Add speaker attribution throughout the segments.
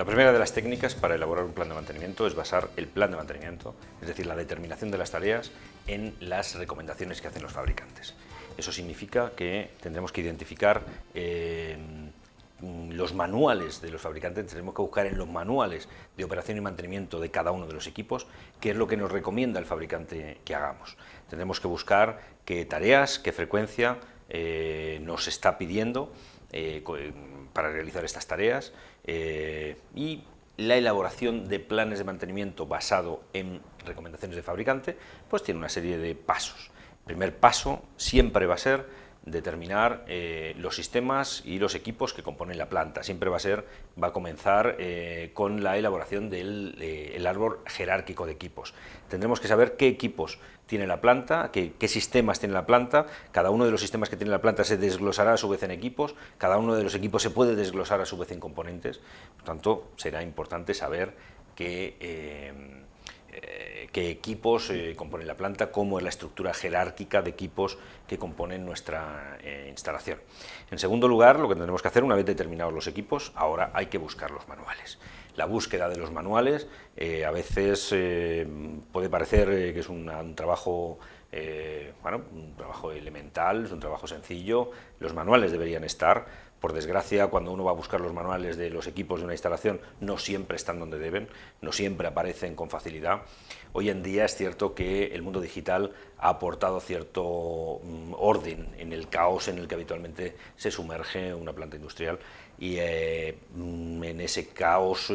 Speaker 1: La primera de las técnicas para elaborar un plan de mantenimiento es basar el plan de mantenimiento, es decir, la determinación de las tareas, en las recomendaciones que hacen los fabricantes. Eso significa que tendremos que identificar los manuales de los fabricantes, tenemos que buscar en los manuales de operación y mantenimiento de cada uno de los equipos qué es lo que nos recomienda el fabricante que hagamos. Tendremos que buscar qué tareas, qué frecuencia nos está pidiendo para realizar estas tareas y la elaboración de planes de mantenimiento basado en recomendaciones de fabricante, pues tiene una serie de pasos. El primer paso siempre va a ser determinar los sistemas y los equipos que componen la planta. Siempre va a comenzar con la elaboración del árbol jerárquico de equipos. Tendremos que saber qué equipos tiene la planta, qué sistemas tiene la planta. Cada uno de los sistemas que tiene la planta se desglosará a su vez en equipos, cada uno de los equipos se puede desglosar a su vez en componentes. Por tanto, será importante saber qué equipos componen la planta, cómo es la estructura jerárquica de equipos que componen nuestra instalación. En segundo lugar, lo que tendremos que hacer una vez determinados los equipos, ahora hay que buscar los manuales. La búsqueda de los manuales a veces puede parecer que es un trabajo un trabajo elemental, es un trabajo sencillo. Los manuales deberían estar. Por desgracia, cuando uno va a buscar los manuales de los equipos de una instalación, no siempre están donde deben, no siempre aparecen con facilidad. Hoy en día es cierto que el mundo digital ha aportado cierto orden en el caos en el que habitualmente se sumerge una planta industrial, y en ese caos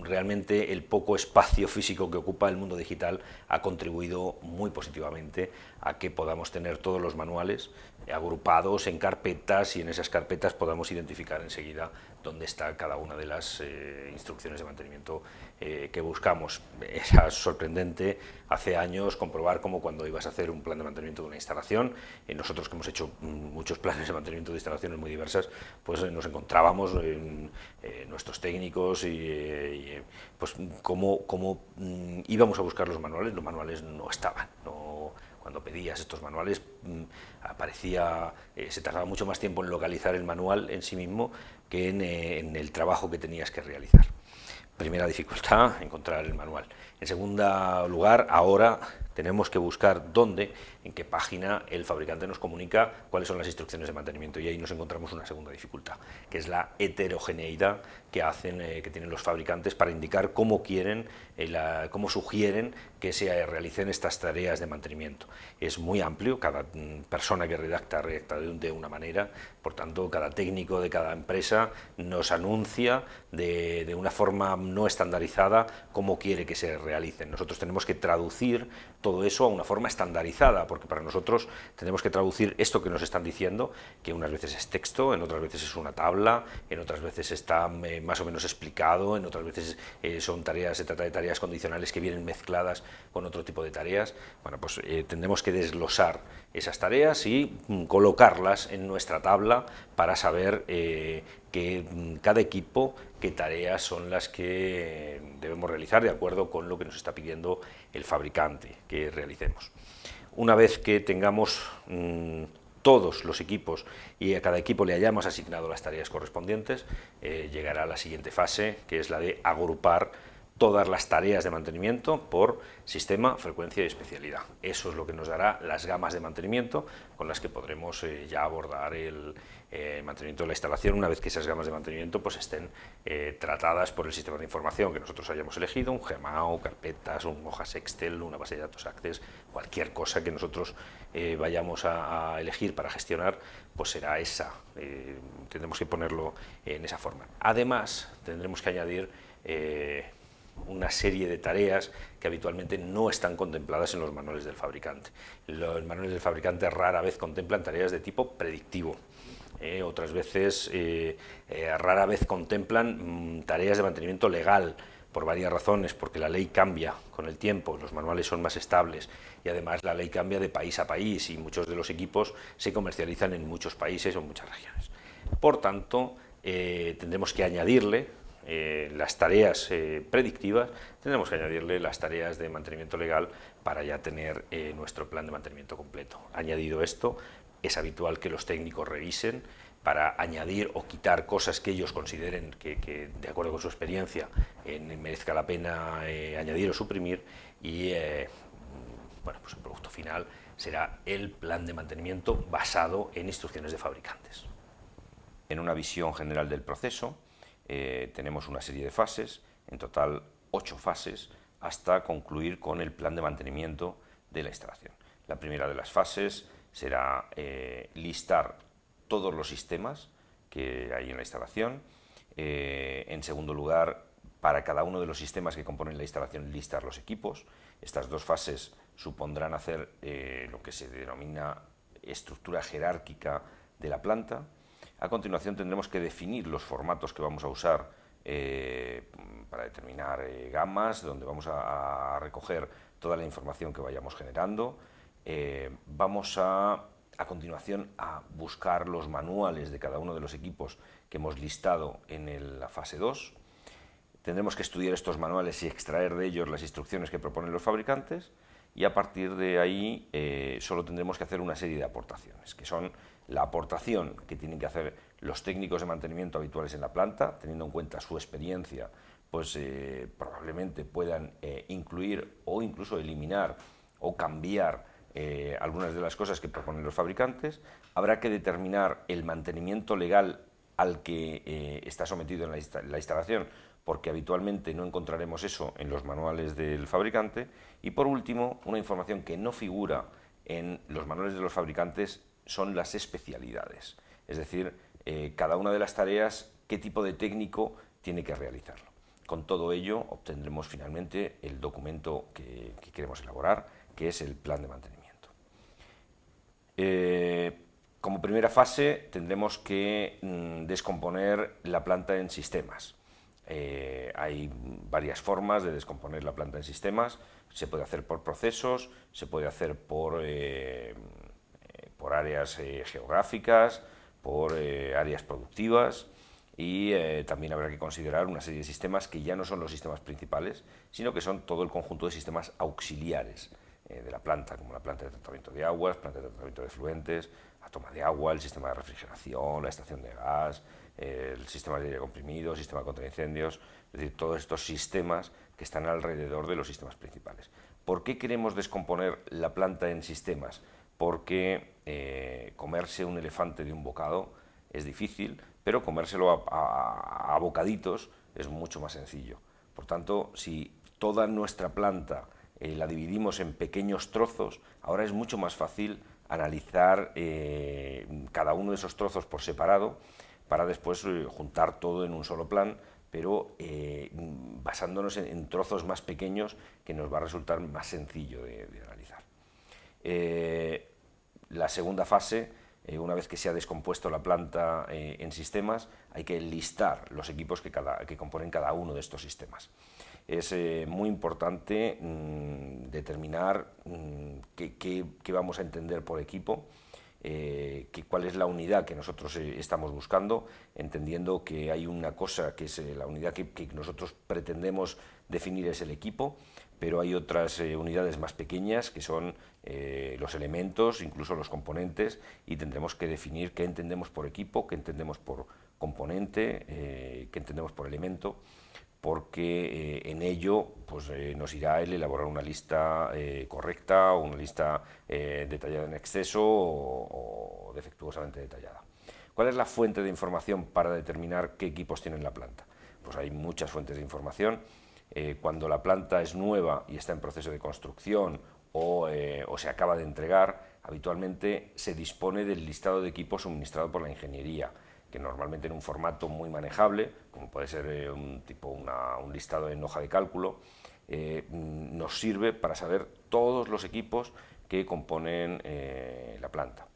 Speaker 1: realmente el poco espacio físico que ocupa el mundo digital ha contribuido muy positivamente a que podamos tener todos los manuales agrupados en carpetas, y en esas carpetas podamos identificar enseguida dónde está cada una de las instrucciones de mantenimiento que buscamos. Es sorprendente hace años comprobar cómo cuando ibas a hacer un plan de mantenimiento de una instalación, nosotros que hemos hecho muchos planes de mantenimiento de instalaciones muy diversas, pues nos encontrábamos nuestros técnicos y pues cómo íbamos a buscar los manuales no estaban. Cuando pedías estos manuales se tardaba mucho más tiempo en localizar el manual en sí mismo que en el trabajo que tenías que realizar. Primera dificultad, encontrar el manual. En segundo lugar, ahora tenemos que buscar dónde, en qué página el fabricante nos comunica cuáles son las instrucciones de mantenimiento, y ahí nos encontramos una segunda dificultad, que es la heterogeneidad que tienen los fabricantes para indicar cómo cómo sugieren que se realicen estas tareas de mantenimiento. Es muy amplio, cada persona que redacta de una manera, por tanto cada técnico de cada empresa nos anuncia de una forma no estandarizada cómo quiere que se realicen. Nosotros tenemos que traducir todo eso a una forma estandarizada, porque para nosotros tenemos que traducir esto que nos están diciendo, que unas veces es texto, en otras veces es una tabla, en otras veces está más o menos explicado, en otras veces se trata de tareas condicionales que vienen mezcladas con otro tipo de tareas. Bueno, pues tendremos que desglosar esas tareas y colocarlas en nuestra tabla para saber que cada equipo, qué tareas son las que debemos realizar de acuerdo con lo que nos está pidiendo el fabricante que realicemos. Una vez que tengamos todos los equipos y a cada equipo le hayamos asignado las tareas correspondientes, llegará la siguiente fase, que es la de agrupar todas las tareas de mantenimiento por sistema, frecuencia y especialidad. Eso es lo que nos dará las gamas de mantenimiento con las que podremos ya abordar el mantenimiento de la instalación, una vez que esas gamas de mantenimiento pues estén tratadas por el sistema de información que nosotros hayamos elegido, un GMAO, carpetas, hojas Excel, una base de datos Access, cualquier cosa que nosotros vayamos a elegir para gestionar, pues será esa. Tendremos que ponerlo en esa forma. Además, tendremos que añadir una serie de tareas que habitualmente no están contempladas en los manuales del fabricante. Los manuales del fabricante rara vez contemplan tareas de tipo predictivo. Otras veces rara vez contemplan tareas de mantenimiento legal, por varias razones, porque la ley cambia con el tiempo, los manuales son más estables y además la ley cambia de país a país y muchos de los equipos se comercializan en muchos países o en muchas regiones. Por tanto, tendremos que añadirle las tareas predictivas, tendremos que añadirle las tareas de mantenimiento legal para ya tener nuestro plan de mantenimiento completo. Añadido esto, es habitual que los técnicos revisen para añadir o quitar cosas que ellos consideren que de acuerdo con su experiencia, merezca la pena añadir o suprimir, y bueno, pues el producto final será el plan de mantenimiento basado en instrucciones de fabricantes. En una visión general del proceso, tenemos una serie de fases, en total 8 fases, hasta concluir con el plan de mantenimiento de la instalación. La primera de las fases será listar todos los sistemas que hay en la instalación. En segundo lugar, para cada uno de los sistemas que componen la instalación, listar los equipos. Estas 2 fases supondrán hacer lo que se denomina estructura jerárquica de la planta. A continuación tendremos que definir los formatos que vamos a usar para determinar gamas, donde vamos a recoger toda la información que vayamos generando. Vamos a continuación a buscar los manuales de cada uno de los equipos que hemos listado en la fase 2. Tendremos que estudiar estos manuales y extraer de ellos las instrucciones que proponen los fabricantes, y a partir de ahí solo tendremos que hacer una serie de aportaciones, que son la aportación que tienen que hacer los técnicos de mantenimiento habituales en la planta, teniendo en cuenta su experiencia, pues probablemente puedan incluir o incluso eliminar o cambiar algunas de las cosas que proponen los fabricantes. Habrá que determinar el mantenimiento legal al que está sometido en la instalación, porque habitualmente no encontraremos eso en los manuales del fabricante. Y por último, una información que no figura en los manuales de los fabricantes son las especialidades, es decir, cada una de las tareas, qué tipo de técnico tiene que realizarlo. Con todo ello obtendremos finalmente el documento que queremos elaborar, que es el plan de mantenimiento. Como primera fase tendremos que descomponer la planta en sistemas. Hay varias formas de descomponer la planta en sistemas. Se puede hacer por procesos, se puede hacer por áreas geográficas, por áreas productivas, y también habrá que considerar una serie de sistemas que ya no son los sistemas principales, sino que son todo el conjunto de sistemas auxiliares de la planta, como la planta de tratamiento de aguas, planta de tratamiento de efluentes, la toma de agua, el sistema de refrigeración, la estación de gas, el sistema de aire comprimido, el sistema contra incendios, es decir, todos estos sistemas que están alrededor de los sistemas principales. ¿Por qué queremos descomponer la planta en sistemas? Porque comerse un elefante de un bocado es difícil, pero comérselo a bocaditos es mucho más sencillo. Por tanto, si toda nuestra planta la dividimos en pequeños trozos, ahora es mucho más fácil analizar cada uno de esos trozos por separado, para después juntar todo en un solo plan, pero basándonos en trozos más pequeños, que nos va a resultar más sencillo de analizar. La segunda fase, una vez que se ha descompuesto la planta en sistemas, hay que listar los equipos que componen cada uno de estos sistemas. Es muy importante determinar qué vamos a entender por equipo, cuál es la unidad que nosotros estamos buscando, entendiendo que hay una cosa que es la unidad que nosotros pretendemos definir, es el equipo, pero hay otras unidades más pequeñas que son los elementos, incluso los componentes, y tendremos que definir qué entendemos por equipo, qué entendemos por componente, qué entendemos por elemento, porque en ello pues, nos irá el elaborar una lista correcta, o una lista detallada en exceso o defectuosamente detallada. ¿Cuál es la fuente de información para determinar qué equipos tiene la planta? Pues hay muchas fuentes de información. Cuando la planta es nueva y está en proceso de construcción o se acaba de entregar, habitualmente se dispone del listado de equipos suministrado por la ingeniería, que normalmente en un formato muy manejable, como puede ser un listado en hoja de cálculo, nos sirve para saber todos los equipos que componen la planta.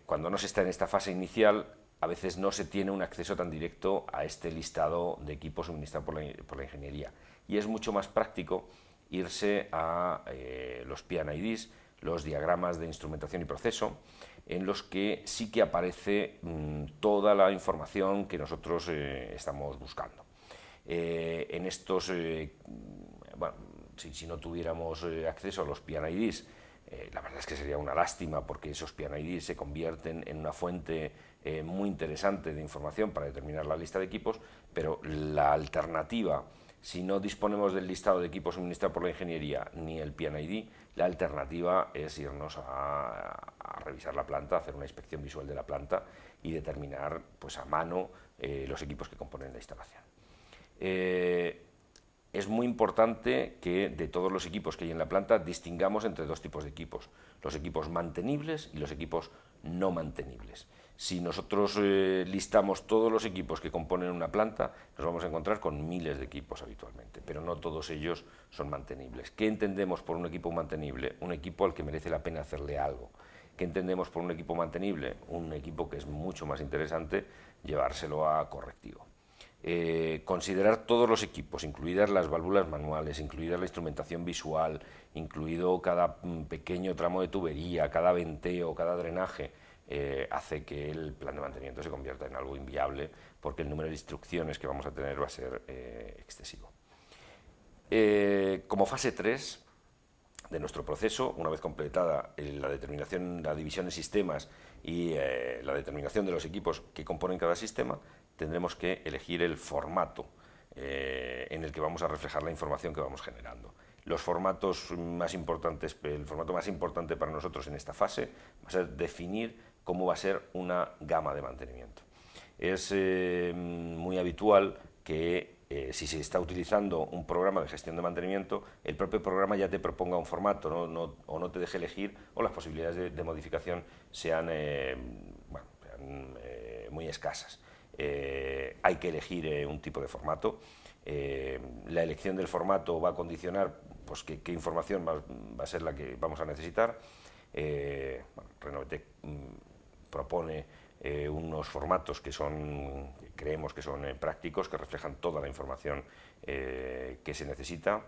Speaker 1: Cuando no se está en esta fase inicial, a veces no se tiene un acceso tan directo a este listado de equipos suministrados por la ingeniería, y es mucho más práctico irse a los P&IDs, los diagramas de instrumentación y proceso, en los que sí que aparece toda la información que nosotros estamos buscando. En estos, bueno, si no tuviéramos acceso a los P&IDs, La verdad es que sería una lástima porque esos PIN-ID se convierten en una fuente muy interesante de información para determinar la lista de equipos, pero la alternativa, si no disponemos del listado de equipos suministrados por la ingeniería ni el PIN-ID, la alternativa es irnos a revisar la planta, hacer una inspección visual de la planta y determinar pues, a mano los equipos que componen la instalación. Es muy importante que de todos los equipos que hay en la planta distingamos entre dos tipos de equipos, los equipos mantenibles y los equipos no mantenibles. Si nosotros listamos todos los equipos que componen una planta, nos vamos a encontrar con miles de equipos habitualmente, pero no todos ellos son mantenibles. ¿Qué entendemos por un equipo mantenible? Un equipo al que merece la pena hacerle algo. ¿Qué entendemos por un equipo mantenible? Un equipo que es mucho más interesante llevárselo a correctivo. Considerar todos los equipos, incluidas las válvulas manuales, incluida la instrumentación visual, incluido cada pequeño tramo de tubería, cada venteo, cada drenaje, hace que el plan de mantenimiento se convierta en algo inviable porque el número de instrucciones que vamos a tener va a ser excesivo. Como fase 3 de nuestro proceso, una vez completada la determinación, la división de sistemas y la determinación de los equipos que componen cada sistema, tendremos que elegir el formato en el que vamos a reflejar la información que vamos generando. Los formatos más importantes, el formato más importante para nosotros en esta fase va a ser definir cómo va a ser una gama de mantenimiento. Es muy habitual que si se está utilizando un programa de gestión de mantenimiento, el propio programa ya te proponga un formato, o no te deje elegir, o las posibilidades de modificación sean, muy escasas. Hay que elegir un tipo de formato. La elección del formato va a condicionar pues, qué información va a ser la que vamos a necesitar. Renovotec propone unos formatos que creemos que son prácticos, que reflejan toda la información que se necesita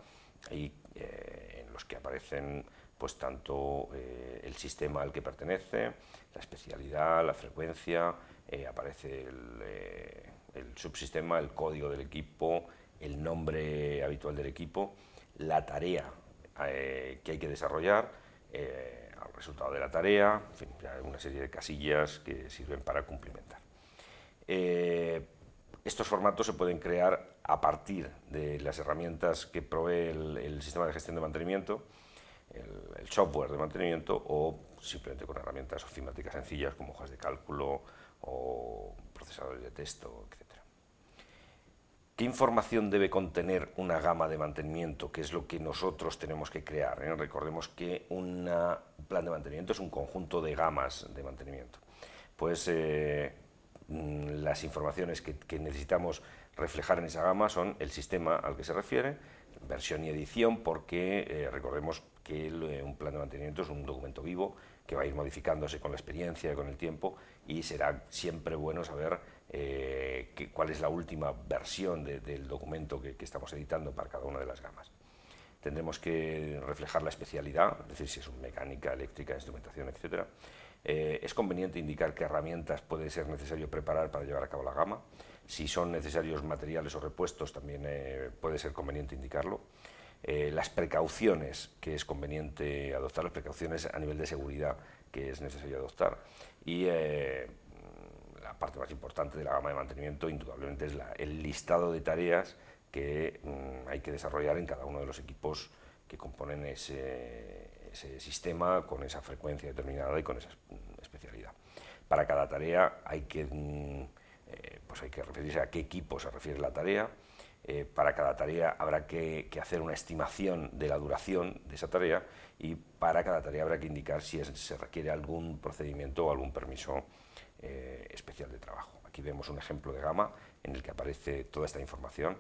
Speaker 1: y en los que aparecen pues tanto el sistema al que pertenece, la especialidad, la frecuencia, aparece el subsistema, el código del equipo, el nombre habitual del equipo, la tarea que hay que desarrollar, al resultado de la tarea, en fin, una serie de casillas que sirven para cumplimentar. Estos formatos se pueden crear a partir de las herramientas que provee el sistema de gestión de mantenimiento, el software de mantenimiento, o simplemente con herramientas ofimáticas sencillas como hojas de cálculo o procesadores de texto, etc. ¿Qué información debe contener una gama de mantenimiento? ¿Qué es lo que nosotros tenemos que crear? Recordemos que un plan de mantenimiento es un conjunto de gamas de mantenimiento. Pues las informaciones que necesitamos reflejar en esa gama son el sistema al que se refiere, versión y edición, porque recordemos que un plan de mantenimiento es un documento vivo que va a ir modificándose con la experiencia y con el tiempo, y será siempre bueno saber cuál es la última versión del documento que estamos editando para cada una de las gamas. Tendremos que reflejar la especialidad, es decir, si es mecánica, eléctrica, instrumentación, etc. Es conveniente indicar qué herramientas puede ser necesario preparar para llevar a cabo la gama. Si son necesarios materiales o repuestos, también puede ser conveniente indicarlo. Las precauciones que es conveniente adoptar, las precauciones a nivel de seguridad que es necesario adoptar, y la parte más importante de la gama de mantenimiento indudablemente es el listado de tareas que hay que desarrollar en cada uno de los equipos que componen ese sistema con esa frecuencia determinada y con esa especialidad. Para cada tarea hay que referirse a qué equipo se refiere la tarea. Para cada tarea habrá que hacer una estimación de la duración de esa tarea, y para cada tarea habrá que indicar si se requiere algún procedimiento o algún permiso especial de trabajo. Aquí vemos un ejemplo de gama en el que aparece toda esta información.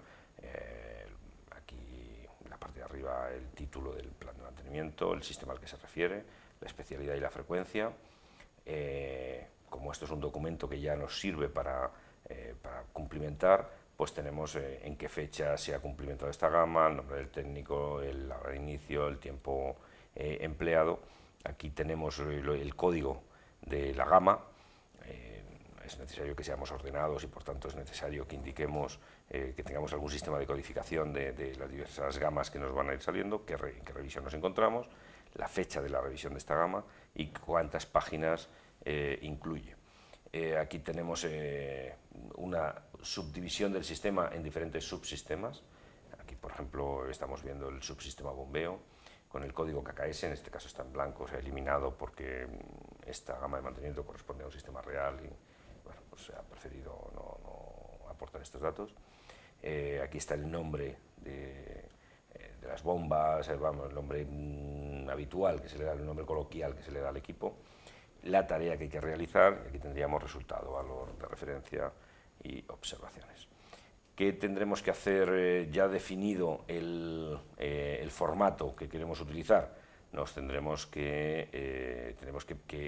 Speaker 1: Aquí en la parte de arriba el título del plan de mantenimiento, el sistema al que se refiere, la especialidad y la frecuencia. Como esto es un documento que ya nos sirve para cumplimentar, pues tenemos en qué fecha se ha cumplimentado esta gama, el nombre del técnico, la hora de inicio, el tiempo empleado. Aquí tenemos el código de la gama. Es necesario que seamos ordenados y por tanto es necesario que indiquemos que tengamos algún sistema de codificación de las diversas gamas que nos van a ir saliendo, qué revisión nos encontramos.
Speaker 2: la fecha de la revisión de esta gama y cuántas páginas incluye. Aquí tenemos una subdivisión del sistema en diferentes subsistemas. Aquí, por ejemplo, estamos viendo el subsistema bombeo con el código KKS, en este caso está en blanco, se ha eliminado porque esta gama de mantenimiento corresponde a un sistema real y bueno, pues se ha preferido no aportar estos datos. Aquí está el nombre de las bombas, vamos, el nombre habitual que se le da, el nombre coloquial que se le da al equipo, la tarea que hay que realizar, y aquí tendríamos resultado, valor de referencia y observaciones. ¿Qué tendremos que hacer ya definido el formato que queremos utilizar? Tenemos que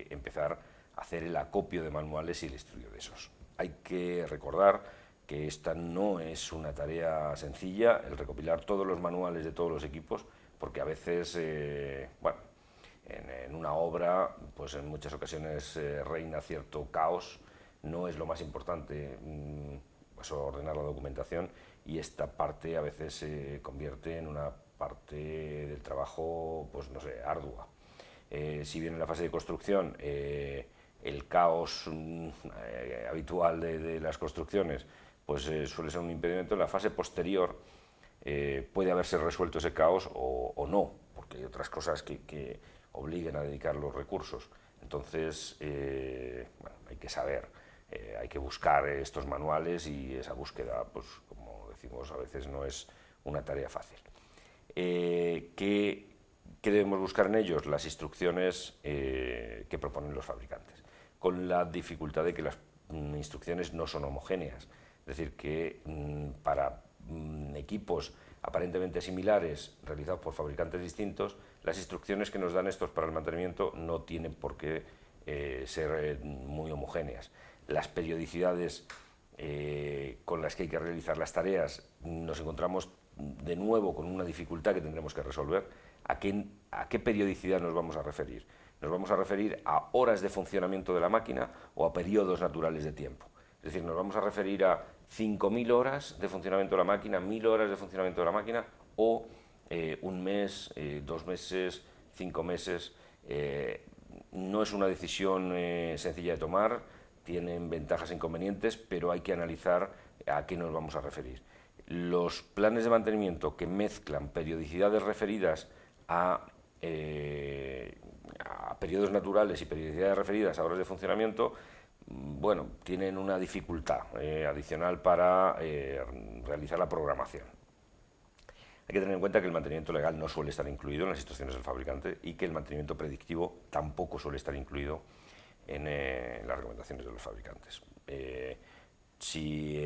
Speaker 2: empezar a hacer el acopio de manuales y el estudio de esos. Hay que recordar que esta no es una tarea sencilla, el recopilar todos los manuales de todos los equipos, porque a veces, bueno, en una obra, pues en muchas ocasiones reina cierto caos, no es lo más importante pues ordenar la documentación, y esta parte a veces se convierte en una parte del trabajo, pues no sé, ardua. Si bien en la fase de construcción el caos habitual de las construcciones pues suele ser un impedimento, en la fase posterior puede haberse resuelto ese caos o no, porque hay otras cosas que obliguen a dedicar los recursos. Entonces, bueno, hay que saber, hay que buscar estos manuales, y esa búsqueda, pues como decimos, a veces no es una tarea fácil. ¿Qué debemos buscar en ellos? Las instrucciones que proponen los fabricantes, con la dificultad de que las instrucciones no son homogéneas. Es decir, que para equipos aparentemente similares, realizados por fabricantes distintos, las instrucciones que nos dan estos para el mantenimiento no tienen por qué ser muy homogéneas. Las periodicidades con las que hay que realizar las tareas, nos encontramos de nuevo con una dificultad que tendremos que resolver. ¿A qué periodicidad nos vamos a referir? ¿Nos vamos a referir a horas de funcionamiento de la máquina o a periodos naturales de tiempo? Es decir, ¿nos vamos a referir a 5.000 horas de funcionamiento de la máquina, 1.000 horas de funcionamiento de la máquina, o un mes, 2 meses, 5 meses? No es una decisión sencilla de tomar, tienen ventajas e inconvenientes, pero hay que analizar a qué nos vamos a referir. Los planes de mantenimiento que mezclan periodicidades referidas a periodos naturales y periodicidades referidas a horas de funcionamiento, bueno, tienen una dificultad adicional para realizar la programación. Hay que tener en cuenta que el mantenimiento legal no suele estar incluido en las instrucciones del fabricante, y que el mantenimiento predictivo tampoco suele estar incluido en las recomendaciones de los fabricantes. Si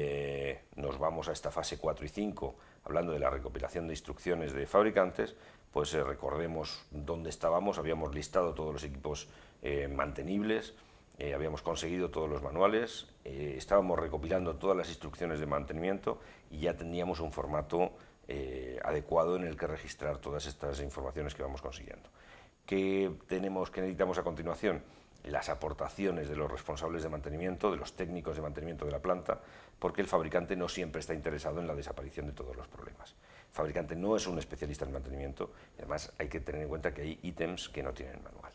Speaker 2: nos vamos a esta fase 4 y 5, hablando de la recopilación de instrucciones de fabricantes, pues recordemos dónde estábamos. Habíamos listado todos los equipos mantenibles, habíamos conseguido todos los manuales, estábamos recopilando todas las instrucciones de mantenimiento, y ya teníamos un formato adecuado en el que registrar todas estas informaciones que vamos consiguiendo. ¿Qué necesitamos a continuación? Las aportaciones de los responsables de mantenimiento, de los técnicos de mantenimiento de la planta, porque el fabricante no siempre está interesado en la desaparición de todos los problemas. El fabricante no es un especialista en mantenimiento, y además hay que tener en cuenta que hay ítems que no tienen manual.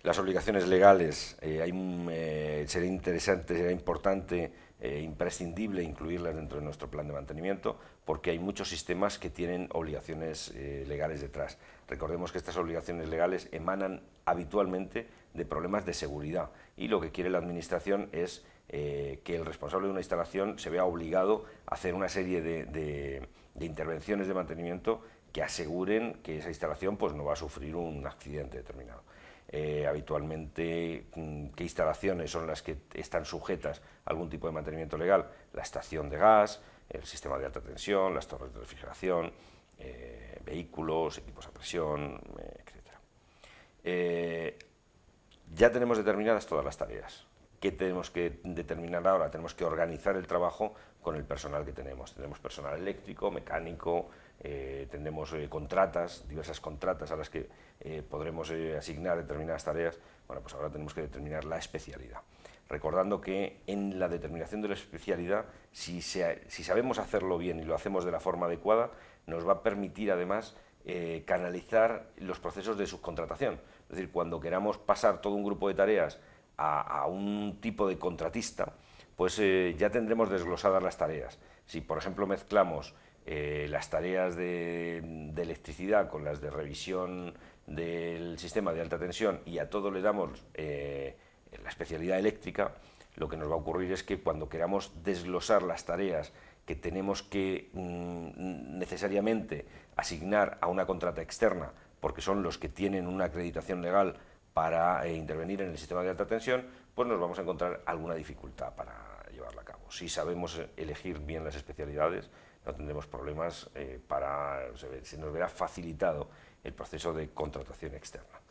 Speaker 2: Las obligaciones legales, sería interesante, sería importante, imprescindible incluirlas dentro de nuestro plan de mantenimiento, porque hay muchos sistemas que tienen obligaciones legales detrás. Recordemos que estas obligaciones legales emanan habitualmente de problemas de seguridad, y lo que quiere la administración es que el responsable de una instalación se vea obligado a hacer una serie de intervenciones de mantenimiento que aseguren que esa instalación pues no va a sufrir un accidente determinado. Habitualmente, ¿qué instalaciones son las que están sujetas a algún tipo de mantenimiento legal? La estación de gas, el sistema de alta tensión, las torres de refrigeración, vehículos, equipos a presión, etc. Ya tenemos determinadas todas las tareas. ¿Qué tenemos que determinar ahora? Tenemos que organizar el trabajo con el personal que tenemos. Tenemos personal eléctrico, mecánico, tendremos diversas contratas a las que podremos asignar determinadas tareas. Bueno, pues ahora tenemos que determinar la especialidad. Recordando que en la determinación de la especialidad, si sabemos hacerlo bien y lo hacemos de la forma adecuada, nos va a permitir además canalizar los procesos de subcontratación. Es decir, cuando queramos pasar todo un grupo de tareas a un tipo de contratista, pues ya tendremos desglosadas las tareas. Si, por ejemplo, mezclamos las tareas de electricidad con las de revisión del sistema de alta tensión y a todo le damos la especialidad eléctrica, lo que nos va a ocurrir es que cuando queramos desglosar las tareas que tenemos que necesariamente asignar a una contrata externa, porque son los que tienen una acreditación legal para intervenir en el sistema de alta tensión, pues nos vamos a encontrar alguna dificultad para llevarla a cabo. Si sabemos elegir bien las especialidades, no tendremos problemas se nos verá facilitado el proceso de contratación externa.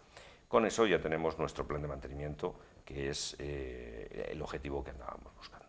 Speaker 2: Con eso ya tenemos nuestro plan de mantenimiento, que es el objetivo que andábamos buscando.